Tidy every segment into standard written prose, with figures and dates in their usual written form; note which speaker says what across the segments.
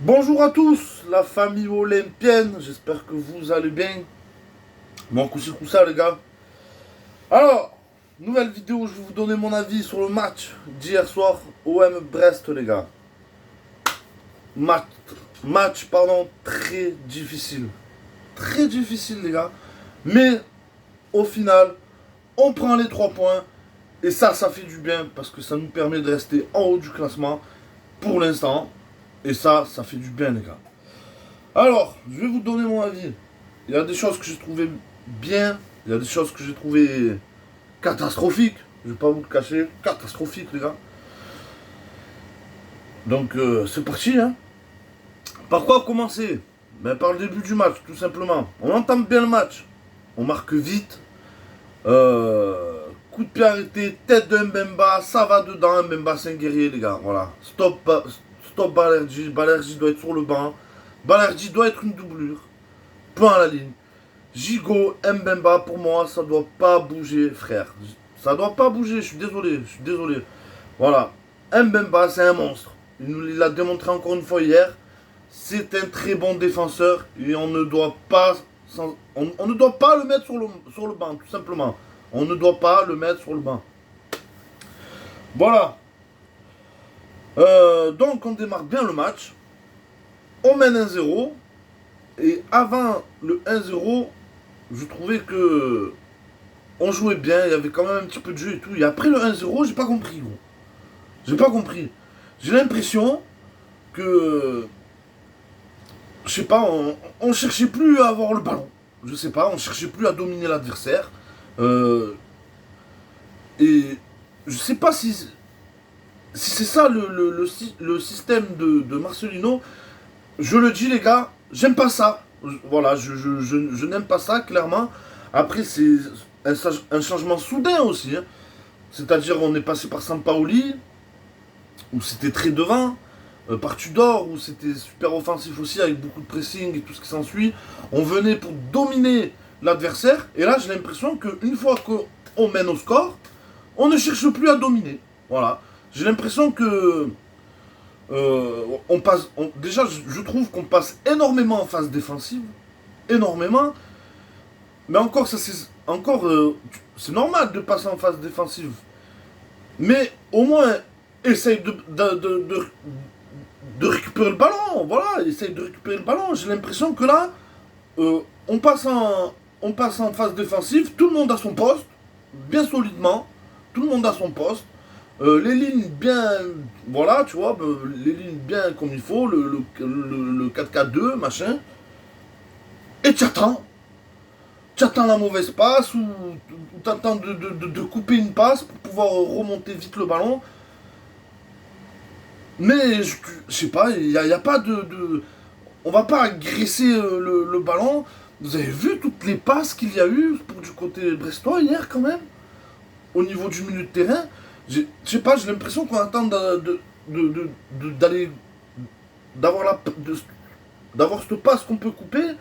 Speaker 1: Bonjour à tous, la famille olympienne, j'espère que vous allez bien. Bon, coup ça les gars. Alors, nouvelle vidéo, je vais vous donner mon avis sur le match d'hier soir, OM Brest les gars. Match, match, très difficile. Très difficile les gars. Mais, au final, on prend les 3 points. Et ça fait du bien parce que ça nous permet de rester en haut du classement pour l'instant. Et ça fait du bien les gars. Alors, je vais vous donner mon avis. Il y a des choses que j'ai trouvées bien, il y a des choses que j'ai trouvées catastrophiques. Je vais pas vous le cacher, catastrophiques les gars. Donc c'est parti hein. Par quoi commencer? Ben par le début du match, tout simplement. On entame bien le match. On marque vite. Coup de pied arrêté, tête de Mbemba, ça va dedans, Mbemba c'est un guerrier les gars. Voilà. Stop Balerji. Balerji doit être sur le banc. Balerji doit être une doublure. Point à la ligne. Gigot, Mbemba, pour moi, ça doit pas bouger, frère. Ça doit pas bouger, je suis désolé. Voilà. Mbemba, c'est un monstre. Il l'a démontré encore une fois hier. C'est un très bon défenseur et on ne doit pas, on ne doit pas le mettre sur le banc, tout simplement. On ne doit pas le mettre sur le banc. Voilà. Donc, on démarre bien le match. On mène 1-0. Et avant le 1-0, je trouvais que on jouait bien, il y avait quand même un petit peu de jeu et tout. Et après le 1-0, j'ai pas compris, gros. J'ai pas compris. J'ai l'impression que, je sais pas, on cherchait plus à avoir le ballon. Je sais pas, on cherchait plus à dominer l'adversaire. Euh, et je sais pas si c'est ça le système de Marcelino. Je le dis, les gars, j'aime pas ça. Voilà, je n'aime pas ça, clairement. Après, c'est un changement soudain aussi, hein. C'est-à-dire, on est passé par Sampaoli, où c'était très devant, par Tudor, où c'était super offensif aussi, avec beaucoup de pressing et tout ce qui s'ensuit. On venait pour dominer l'adversaire, et là, j'ai l'impression qu'une fois qu'on mène au score, on ne cherche plus à dominer. Voilà. J'ai l'impression que on passe, déjà, je trouve qu'on passe énormément en phase défensive, énormément. Mais encore, c'est normal de passer en phase défensive. Mais au moins, essaye de récupérer le ballon. Voilà, essaye de récupérer le ballon. J'ai l'impression que là, on passe en phase défensive. Tout le monde a son poste, bien solidement. Tout le monde a son poste. Les lignes bien, voilà, tu vois, les lignes bien comme il faut, le 4-4-2, machin. Et tu attends la mauvaise passe ou tu attends de couper une passe pour pouvoir remonter vite le ballon. Mais je sais pas, il n'y a pas on va pas agresser le ballon. Vous avez vu toutes les passes qu'il y a eu pour du côté brestois hier quand même, au niveau du milieu de terrain. Je sais pas, j'ai l'impression qu'on attend d'aller d'avoir cette passe qu'on peut couper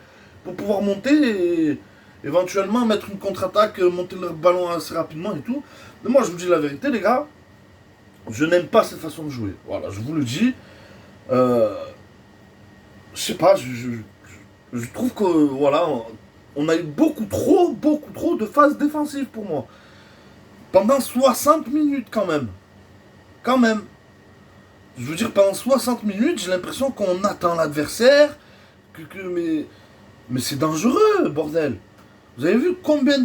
Speaker 1: pour pouvoir monter et éventuellement mettre une contre-attaque, monter le ballon assez rapidement et tout. Mais moi, je vous dis la vérité, les gars, je n'aime pas cette façon de jouer. Voilà, je vous le dis. Euh, je sais pas, je trouve que voilà, on a eu beaucoup trop de phases défensives pour moi. Pendant 60 minutes quand même. Quand même. Je veux dire, pendant 60 minutes, j'ai l'impression qu'on attend l'adversaire. Mais c'est dangereux, bordel. Vous avez vu combien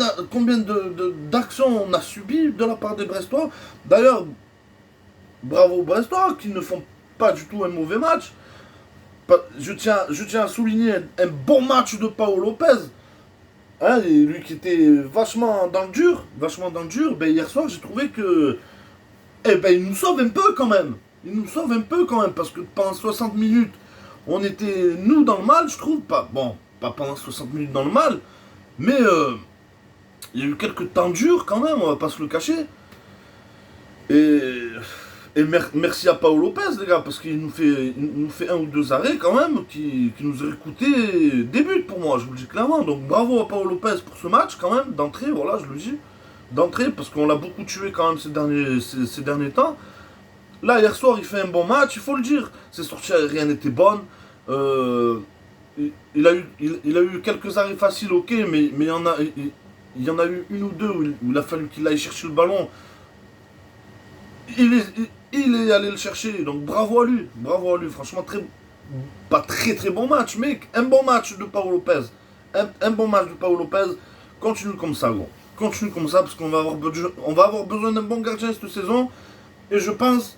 Speaker 1: d'actions on a subi de la part des Brestois. D'ailleurs, bravo aux Brestois qui ne font pas du tout un mauvais match. Je tiens à souligner un bon match de Paolo Lopez. Hein, et lui qui était vachement dans le dur. Ben, hier soir, j'ai trouvé que il nous sauve un peu quand même. Il nous sauve un peu quand même parce que pendant 60 minutes, on était nous dans le mal, je trouve. Pas pendant 60 minutes dans le mal, mais il y a eu quelques temps durs quand même, on va pas se le cacher. Et, merci à Paolo Lopez, les gars, parce qu'il nous fait un ou deux arrêts quand même qui nous auraient coûté des buts pour moi, je vous le dis clairement. Donc bravo à Paolo Lopez pour ce match quand même, d'entrée, voilà, je le dis. D'entrée, parce qu'on l'a beaucoup tué quand même ces derniers temps. Là, hier soir, il fait un bon match, il faut le dire. Ses sorties aériennes étaient bonnes. Euh, il a eu quelques arrêts faciles, ok, mais il y en a eu une ou deux où il a fallu qu'il aille chercher le ballon. Il est allé le chercher, donc bravo à lui, franchement, pas très très bon match, mais un bon match de Paolo Lopez. Un bon match de Paolo Lopez, continue comme ça, gros. Continue comme ça, parce on va avoir besoin d'un bon gardien cette saison, et je pense,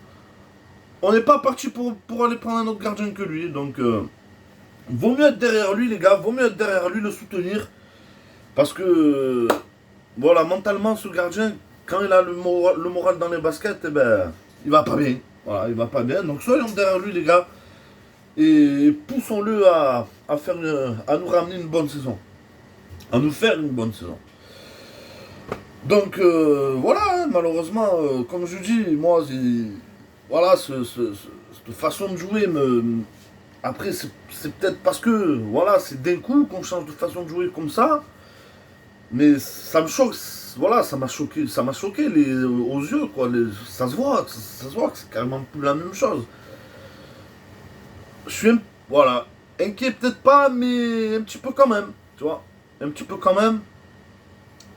Speaker 1: on n'est pas parti pour aller prendre un autre gardien que lui, donc vaut mieux être derrière lui, les gars, vaut mieux être derrière lui, le soutenir, parce que, voilà, mentalement, ce gardien, quand il a le moral dans les baskets, eh ben, il va pas bien. Voilà, il va pas bien. Donc soyons derrière lui, les gars, et poussons-le à nous ramener une bonne saison. À nous faire une bonne saison. Donc voilà, hein, malheureusement, comme je dis, moi, voilà, cette façon de jouer après, c'est peut-être parce que, voilà, c'est d'un coup qu'on change de façon de jouer comme ça. Mais ça me choque, voilà, ça m'a choqué aux yeux, quoi. Ça se voit que c'est carrément plus la même chose. Je suis, voilà, inquiet peut-être pas, mais un petit peu quand même, tu vois. Un petit peu quand même.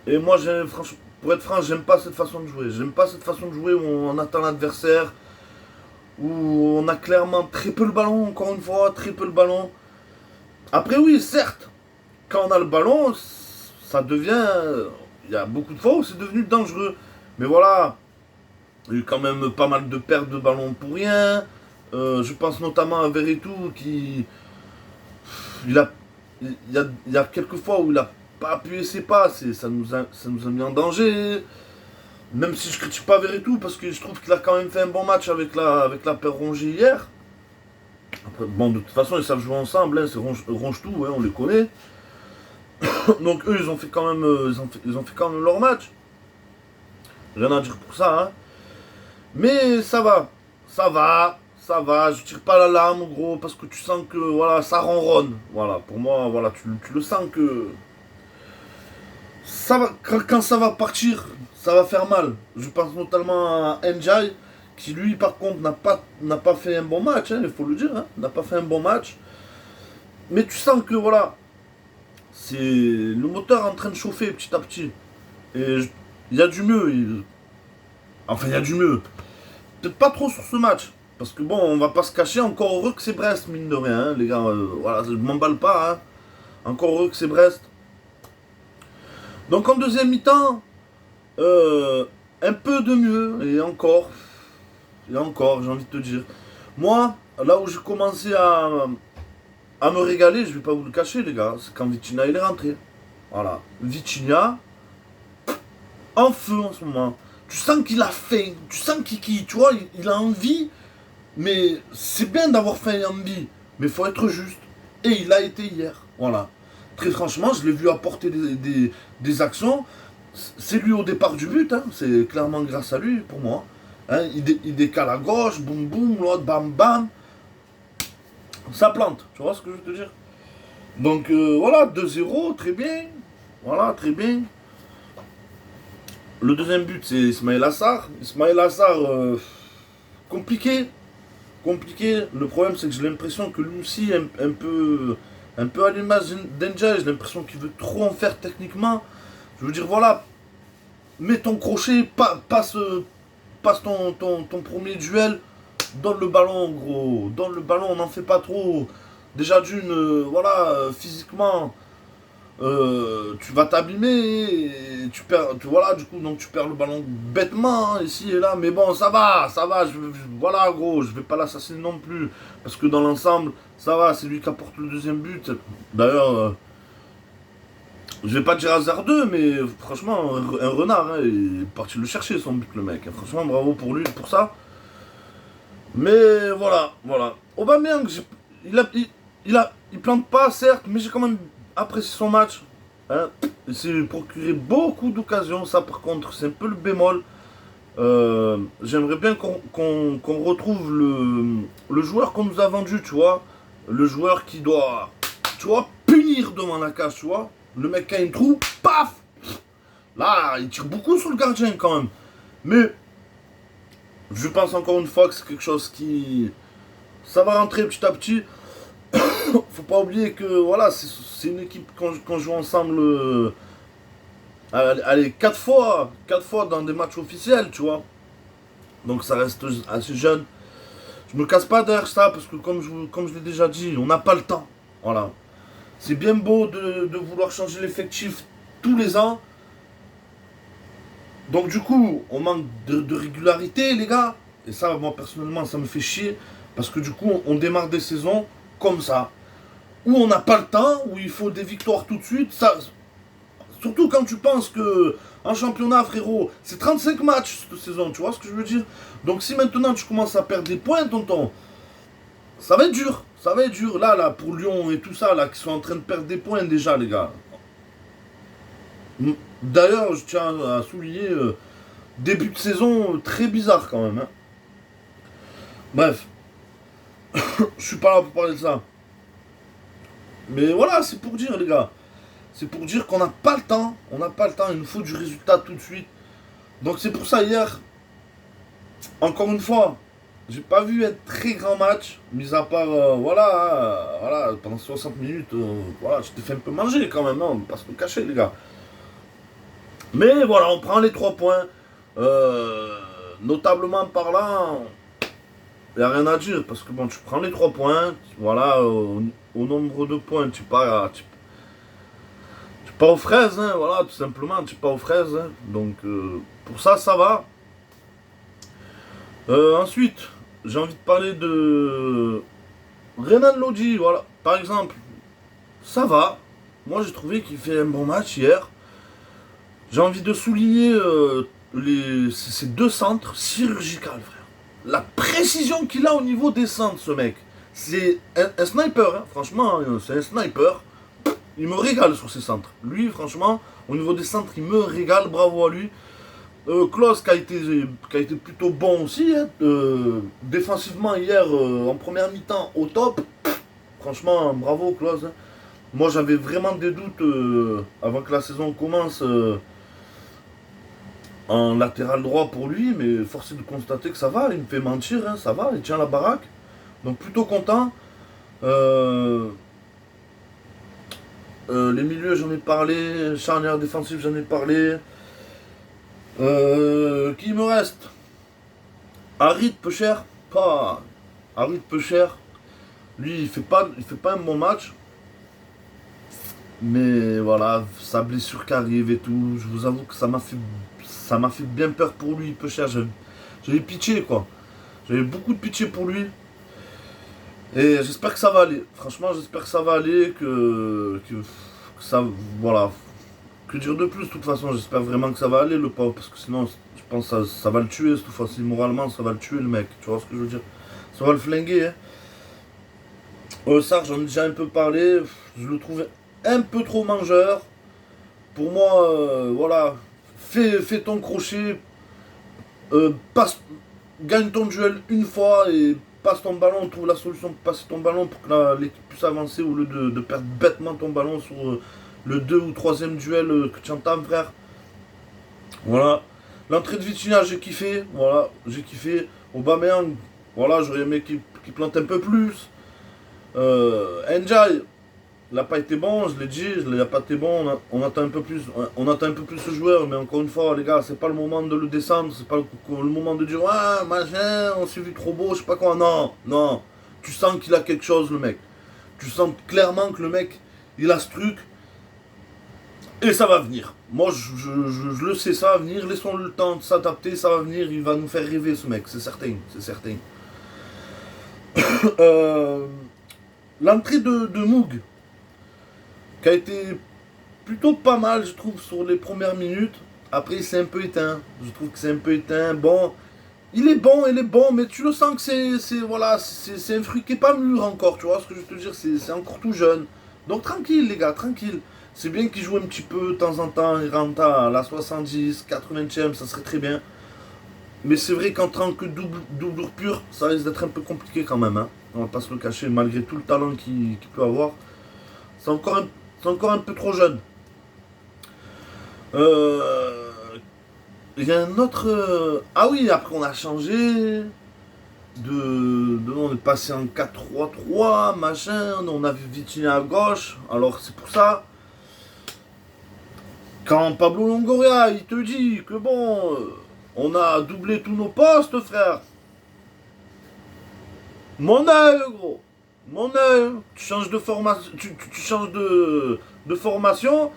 Speaker 1: Et moi, franchement, pour être franc, j'aime pas cette façon de jouer. J'aime pas cette façon de jouer où on attend l'adversaire, où on a clairement très peu le ballon, encore une fois, très peu le ballon. Après, oui, certes, quand on a le ballon, ça devient. Il y a beaucoup de fois où c'est devenu dangereux. Mais voilà, il y a eu quand même pas mal de pertes de ballon pour rien. Je pense notamment à Veretout qui. Il a, il y a quelques fois où il a pas appuyé ses pas. Ça nous a mis en danger. Même si je critique pas Veretout parce que je trouve qu'il a quand même fait un bon match avec la paire Rongier hier. Après, bon, de toute façon, ils savent jouer ensemble. Hein, c'est Ronge tout, hein, on les connaît. Donc eux, ils ont fait quand même, ils ont fait quand même leur match. Rien à dire pour ça, hein. Mais ça va. Je tire pas la larme, gros, parce que tu sens que, voilà, ça ronronne. Voilà, pour moi, voilà, tu le sens que ça va, quand ça va partir, ça va faire mal. Je pense notamment à Njai, qui lui, par contre, n'a pas fait un bon match, hein, il faut le dire, hein, n'a pas fait un bon match. Mais tu sens que, voilà, c'est le moteur en train de chauffer petit à petit. Et il y a du mieux. Enfin, il y a du mieux. Peut-être pas trop sur ce match. Parce que bon, on va pas se cacher. Encore heureux que c'est Brest, mine de rien, hein, les gars. Voilà, je m'emballe pas. Hein. Encore heureux que c'est Brest. Donc en deuxième mi-temps, euh, un peu de mieux. Et encore, j'ai envie de te dire. Moi, là où j'ai commencé à me régaler, je vais pas vous le cacher, les gars, c'est quand Vitinha il est rentré. Voilà. Vitinha, en feu en ce moment. Tu sens qu'il a faim, tu sens tu vois, il a envie, mais c'est bien d'avoir faim et envie, mais il faut être juste. Et il a été hier, voilà. Très franchement, je l'ai vu apporter des actions. C'est lui au départ du but, hein. C'est clairement grâce à lui pour moi. Hein, il décale à gauche, boum boum, l'autre bam bam. Ça plante, tu vois ce que je veux te dire. Donc voilà, 2-0, très bien. Voilà, très bien. Le deuxième but, c'est Ismaël Assar. Ismaël Assar, compliqué. Compliqué. Le problème, c'est que j'ai l'impression que lui aussi, un peu à l'image d'Enja, j'ai l'impression qu'il veut trop en faire techniquement. Je veux dire, voilà, mets ton crochet, passe ton premier duel, donne le ballon, gros. Donne le ballon, on n'en fait pas trop. Déjà d'une, voilà, physiquement, tu vas t'abîmer et voilà, du coup, donc tu perds le ballon bêtement, hein, ici et là, mais bon, ça va, voilà, gros, je vais pas l'assassiner non plus, parce que dans l'ensemble, ça va, c'est lui qui apporte le deuxième but. D'ailleurs, je vais pas dire hasardeux, mais franchement, un renard, hein, il est parti le chercher, son but, le mec, hein. Franchement, bravo pour lui, pour ça. Mais voilà. Aubameyang, il plante pas, certes, mais j'ai quand même apprécié son match. Hein. Il s'est procuré beaucoup d'occasions, ça par contre, c'est un peu le bémol. J'aimerais bien qu'on retrouve le joueur qu'on nous a vendu, tu vois. Le joueur qui doit, tu vois, punir devant la cage, tu vois. Le mec qui a un trou, paf. Là, il tire beaucoup sur le gardien quand même. Mais je pense encore une fois que c'est quelque chose qui... Ça va rentrer petit à petit. Faut pas oublier que voilà, c'est une équipe qu'on joue ensemble. Allez, 4 fois dans des matchs officiels, tu vois. Donc ça reste assez jeune. Je me casse pas derrière ça parce que comme je l'ai déjà dit, on n'a pas le temps. Voilà. C'est bien beau de vouloir changer l'effectif tous les ans. Donc du coup, on manque de régularité, les gars. Et ça, moi personnellement, ça me fait chier. Parce que du coup, on démarre des saisons comme ça. Où on n'a pas le temps, où il faut des victoires tout de suite. Ça, surtout quand tu penses que en championnat, frérot, c'est 35 matchs cette saison, tu vois ce que je veux dire. Donc si maintenant tu commences à perdre des points, tonton, ça va être dur. Ça va être dur. Là, pour Lyon et tout ça, là, qui sont en train de perdre des points déjà, les gars. D'ailleurs, je tiens à souligner, début de saison très bizarre quand même, hein. Bref, je suis pas là pour parler de ça. Mais voilà, c'est pour dire, les gars. C'est pour dire qu'on n'a pas le temps. On n'a pas le temps. Il nous faut du résultat tout de suite. Donc c'est pour ça, hier, encore une fois, j'ai pas vu un très grand match. Mis à part, voilà, pendant 60 minutes, voilà, je t'ai fait un peu manger quand même. Hein, on va pas se le cacher, les gars. Mais voilà, on prend les 3 points. Euh, Notablement par là, il n'y a rien à dire. Parce que bon, tu prends les 3 points. Voilà, au nombre de points, tu pas aux fraises, hein, voilà, tout simplement, tu pas aux fraises. Hein. Donc, pour ça, ça va. Ensuite, j'ai envie de parler de Renan Lodi, voilà. Par exemple, ça va. Moi, j'ai trouvé qu'il fait un bon match hier. J'ai envie de souligner ces 2 centres chirurgicales, frère. La précision qu'il a au niveau des centres, ce mec. C'est un sniper, hein. Franchement, c'est un sniper. Il me régale sur ses centres. Lui, franchement, au niveau des centres, il me régale. Bravo à lui. Klose qui a été plutôt bon aussi. Hein. Défensivement, hier, en première mi-temps, au top. Franchement, bravo Klose. Hein. Moi, j'avais vraiment des doutes avant que la saison commence en latéral droit pour lui. Mais force est de constater que ça va. Il me fait mentir. Hein, ça va. Il tient la baraque. Donc, plutôt content. Euh, les milieux, j'en ai parlé. Charnière défensif, j'en ai parlé. Qui me reste? Harit, peu cher. Pas. Harit, peu cher. Lui, il fait pas un bon match. Mais voilà, sa blessure qui arrive et tout. Je vous avoue que ça m'a fait bien peur pour lui, peu cher. J'avais pitié, quoi. J'avais beaucoup de pitié pour lui. Et j'espère que ça va aller. Franchement, j'espère que ça va aller. Que ça. Voilà. Que dire de plus, de toute façon, j'espère vraiment que ça va aller, le pauvre, parce que sinon, je pense que ça va le tuer, cette fois-ci, moralement, ça va le tuer, le mec, tu vois ce que je veux dire. Ça va le flinguer, hein. Sarr, j'en ai déjà un peu parlé, je le trouve un peu trop mangeur. Pour moi, voilà, fais ton crochet, passe, gagne ton duel une fois et passe ton ballon, trouve la solution pour passer ton ballon pour que l'équipe puisse avancer au lieu de perdre bêtement ton ballon sur le 2 ou troisième duel que tu entames, frère. Voilà. L'entrée de Vitinha, j'ai kiffé. Voilà, j'ai kiffé. Aubameyang, voilà, j'aurais aimé qu'il plante un peu plus. Ndiaye, il n'a pas été bon, je l'ai dit, il n'a pas été bon. On attend un peu plus, on attend un peu plus ce joueur, mais encore une fois, les gars, c'est pas le moment de le descendre, c'est pas le moment de dire ouais, machin, on s'est vu trop beau, je sais pas quoi. Non, non. Tu sens qu'il a quelque chose, le mec. Tu sens clairement que le mec, il a ce truc. Et ça va venir. Moi, je le sais, ça va venir. Laissons-le le temps de s'adapter, ça va venir. Il va nous faire rêver, ce mec, c'est certain. C'est certain. Euh, L'entrée de Moog, qui a été plutôt pas mal, je trouve, sur les premières minutes. Après, il s'est un peu éteint. Je trouve que c'est un peu éteint. Bon, il est bon, mais tu le sens que voilà, c'est un fruit qui est pas mûr encore, tu vois ce que je veux te dire, c'est encore tout jeune. Donc tranquille, les gars, tranquille. C'est bien qu'il joue un petit peu de temps en temps, il rentre à la 70, 80e, ça serait très bien. Mais c'est vrai qu'en tant que doublure pure, ça risque d'être un peu compliqué quand même, hein. On va pas se le cacher, malgré tout le talent qu'il peut avoir. C'est encore un peu trop jeune. Il y a un autre. Ah oui, après on a changé. on est passé en 4-3-3, machin, on a vu Vitinha à gauche, alors c'est pour ça. Quand Pablo Longoria, il te dit que bon, on a doublé tous nos postes, frère. Mon œil, gros. Mon œil. Tu changes de formation. Tu changes de formation.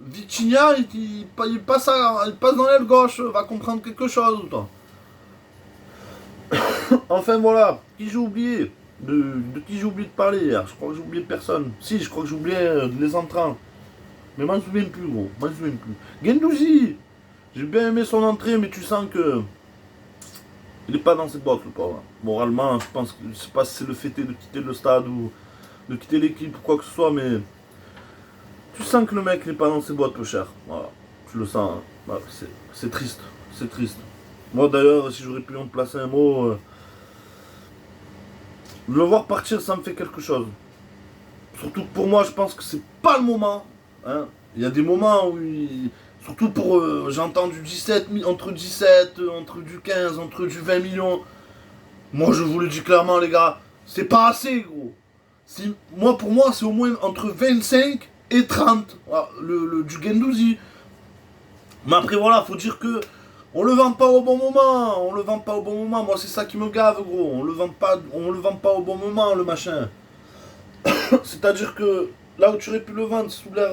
Speaker 1: Vitinha, il passe dans l'aile gauche. Va comprendre quelque chose, toi. Enfin, voilà. Qui j'ai oublié de qui j'ai oublié de parler hier. Je crois que j'ai oublié personne. Si, je crois que j'ai oublié les entrants. Mais je m'en souviens plus, gros. Je m'en souviens plus. Gendouzi. J'ai bien aimé son entrée, mais tu sens que il est pas dans ses bottes, le pauvre. Moralement, je pense que je sais pas si c'est le fait de quitter le stade ou de quitter l'équipe ou quoi que ce soit, mais tu sens que le mec n'est pas dans ses bottes, peu cher. Voilà, tu le sens. Hein. Voilà, c'est triste, c'est triste. Moi d'ailleurs, si j'aurais pu en placer un mot, le voir partir, ça me fait quelque chose. Surtout que pour moi, je pense que c'est pas le moment. Hein. Il y a des moments où surtout pour, j'ai entendu 17, entre 17, entre du 15, entre du 20 millions. Moi, je vous le dis clairement, les gars, c'est pas assez, gros. Pour moi, c'est au moins entre 25 et 30, voilà, du Gendouzi. Mais après, voilà, faut dire que on le vend pas au bon moment. On le vend pas au bon moment. Moi, c'est ça qui me gave, gros. On le vend pas au bon moment, le machin. C'est-à-dire que là où tu aurais pu le vendre sous l'air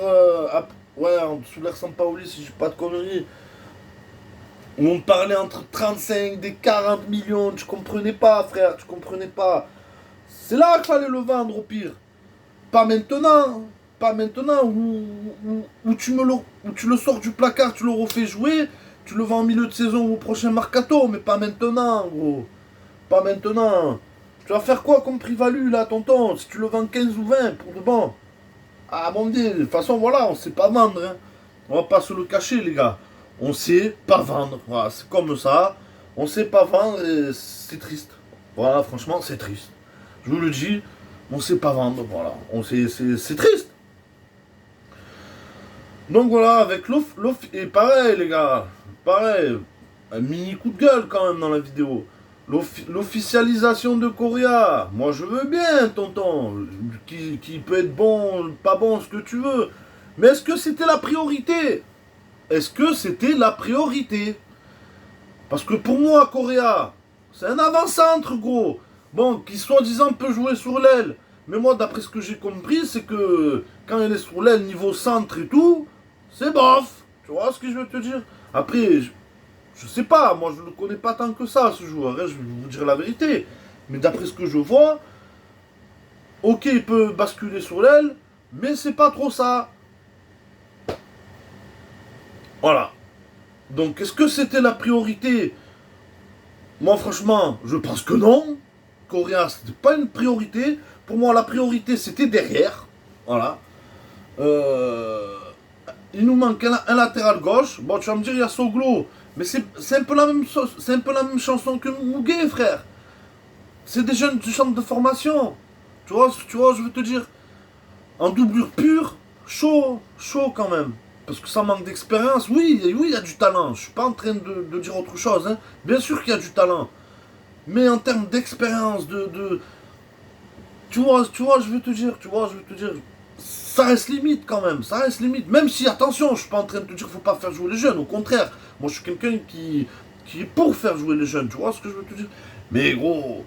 Speaker 1: sous l'air Sampaoli, si j'ai pas de conneries, où on parlait entre 35 des 40 millions, tu comprenais pas, frère, tu comprenais pas. C'est là qu'il fallait le vendre au pire. Pas maintenant. Pas maintenant où tu le sors du placard, tu le refais jouer, tu le vends en milieu de saison ou au prochain mercato, mais pas maintenant, gros. Pas maintenant. Tu vas faire quoi comme prix-value là, tonton? Si tu le vends 15 ou 20 pour de bon. Ah mon dieu, de toute façon, voilà, on sait pas vendre. Hein. On va pas se le cacher, les gars. On sait pas vendre. Voilà, c'est comme ça. On sait pas vendre et c'est triste. Voilà, franchement, c'est triste. Je vous le dis, on sait pas vendre. Voilà, c'est triste. Donc voilà, avec et pareil, les gars. Pareil. Un mini coup de gueule quand même dans la vidéo. L'officialisation de Correa, moi je veux bien, tonton, qui peut être bon, pas bon, ce que tu veux. Mais est-ce que c'était la priorité? Est-ce que c'était la priorité? Parce que pour moi, Correa, c'est un avant-centre, gros. Bon, qui soi-disant peut jouer sur l'aile. Mais moi, d'après ce que j'ai compris, c'est que quand il est sur l'aile, niveau centre et tout, c'est bof. Tu vois ce que je veux te dire? Après, je sais pas, moi je ne le connais pas tant que ça, ce joueur, hein, je vais vous dire la vérité. Mais d'après ce que je vois, ok, il peut basculer sur l'aile, mais c'est pas trop ça. Voilà. Donc, est-ce que c'était la priorité? Moi, franchement, je pense que non. Correa, c'était pas une priorité. Pour moi, la priorité, c'était derrière. Voilà. Il nous manque un latéral gauche. Bon, tu vas me dire, il y a Soglo. Mais c'est un peu la même chose, c'est un peu la même chanson que Muguet, frère. C'est des jeunes du centre de formation. Tu vois, je veux te dire, en doublure pure, chaud quand même. Parce que ça manque d'expérience. Oui, il y a du talent. Je suis pas en train de dire autre chose. Hein. Bien sûr qu'il y a du talent. Mais en termes d'expérience, tu vois, je veux te dire, ça reste limite quand même, ça reste limite. Même si, attention, je suis pas en train de te dire qu'il faut pas faire jouer les jeunes, au contraire. Moi, je suis quelqu'un qui est pour faire jouer les jeunes, tu vois ce que je veux te dire. Mais gros,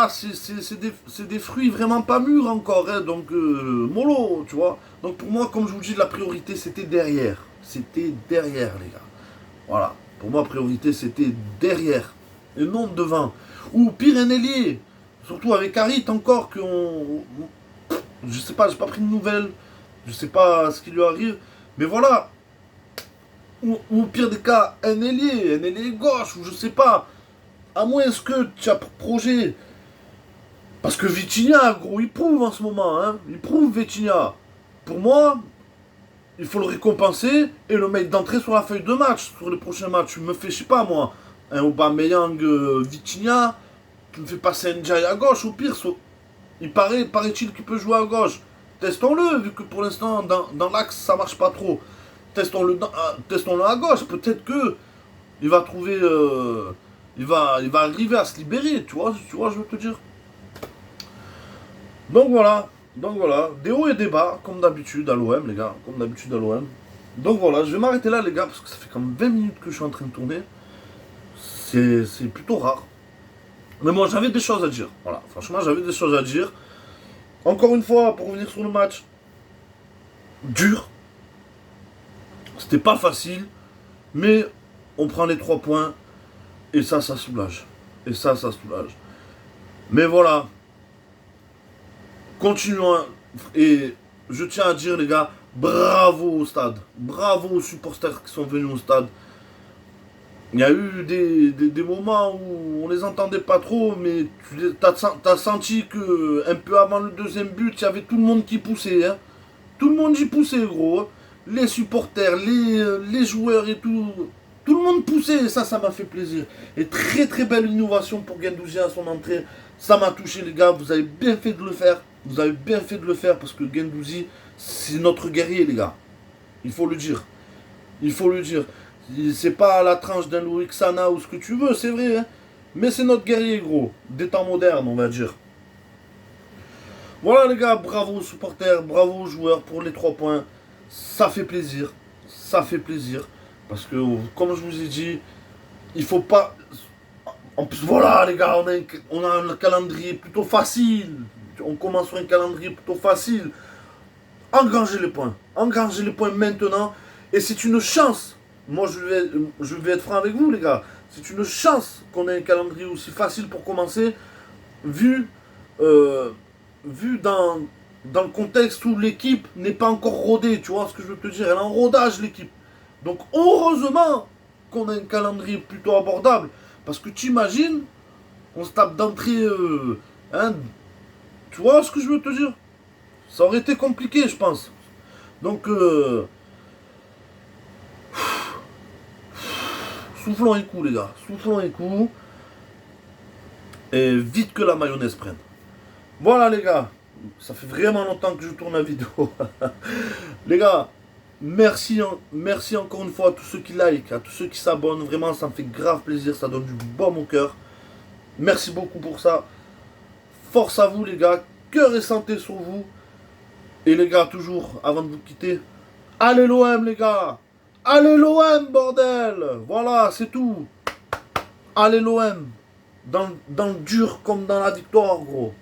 Speaker 1: c'est des fruits vraiment pas mûrs encore, hein, donc mollo, tu vois. Donc pour moi, comme je vous dis, la priorité, c'était derrière. C'était derrière, les gars. Voilà, pour moi, priorité, c'était derrière, et non devant. Ou pire, un ailier. Surtout avec Harit encore, je sais pas, j'ai pas pris de nouvelles. Je sais pas ce qui lui arrive. Mais voilà. Ou au pire des cas, un ailier gauche, ou je sais pas. À moins que tu as pour projet. Parce que Vitinha, gros, il prouve en ce moment. Hein. Il prouve Vitinha. Pour moi, il faut le récompenser et le mettre d'entrée sur la feuille de match. Sur les prochains matchs. Tu me fais, je sais pas moi, un Aubameyang Vitinha. Tu me fais passer un Ndiaye à gauche, au pire. Paraît-il qu'il peut jouer à gauche. Testons-le, vu que pour l'instant, dans l'axe, ça marche pas trop. Testons-le à gauche. Peut-être que il va trouver il va arriver à se libérer, tu vois, je veux te dire. Donc voilà, des hauts et des bas, comme d'habitude à l'OM, les gars, comme d'habitude à l'OM. Donc voilà, je vais m'arrêter là, les gars, parce que ça fait quand même 20 minutes que je suis en train de tourner. C'est plutôt rare. Mais moi, j'avais des choses à dire. Voilà, franchement, j'avais des choses à dire. Encore une fois, pour revenir sur le match, dur. C'était pas facile, mais on prend les 3 points, et ça soulage. Et ça soulage. Mais voilà, continuons. Et je tiens à dire, les gars, bravo au stade. Bravo aux supporters qui sont venus au stade. Il y a eu des moments où on les entendait pas trop, mais tu as senti que un peu avant le deuxième but, il y avait tout le monde qui poussait. Hein. Tout le monde y poussait, gros. Hein. Les supporters, les joueurs et tout. Tout le monde poussait et ça m'a fait plaisir. Et très très belle innovation pour Guendouzi à son entrée. Ça m'a touché, les gars. Vous avez bien fait de le faire. Vous avez bien fait de le faire parce que Guendouzi, c'est notre guerrier, les gars. Il faut le dire. Il faut le dire. C'est pas la tranche d'un Loïc Sana ou ce que tu veux, c'est vrai. Hein. Mais c'est notre guerrier, gros. Des temps modernes, on va dire. Voilà, les gars. Bravo aux supporters. Bravo aux joueurs pour les 3 points. Ça fait plaisir. Ça fait plaisir. Parce que, comme je vous ai dit, il faut pas. En plus, voilà, les gars, on a un calendrier plutôt facile. On commence sur un calendrier plutôt facile. Engrangez les points. Engrangez les points maintenant. Et c'est une chance. Moi, je vais être franc avec vous, les gars. C'est une chance qu'on ait un calendrier aussi facile pour commencer, vu, euh, vu dans le contexte où l'équipe n'est pas encore rodée. Tu vois ce que je veux te dire? Elle est en rodage, l'équipe. Donc, heureusement qu'on a un calendrier plutôt abordable. Parce que tu imagines, on se tape d'entrée. Hein, tu vois ce que je veux te dire? Ça aurait été compliqué, je pense. Donc, soufflons un coup, les gars. Soufflons un coup. Et vite que la mayonnaise prenne. Voilà, les gars. Ça fait vraiment longtemps que je tourne la vidéo. Les gars, merci encore une fois à tous ceux qui like, à tous ceux qui s'abonnent. Vraiment, ça me fait grave plaisir. Ça donne du baume au cœur. Merci beaucoup pour ça. Force à vous, les gars. Cœur et santé sur vous. Et les gars, toujours, avant de vous quitter, allez l'OM, les gars. Allez l'OM, bordel. Voilà, c'est tout. Allez l'OM. Dans le dur comme dans la victoire, gros.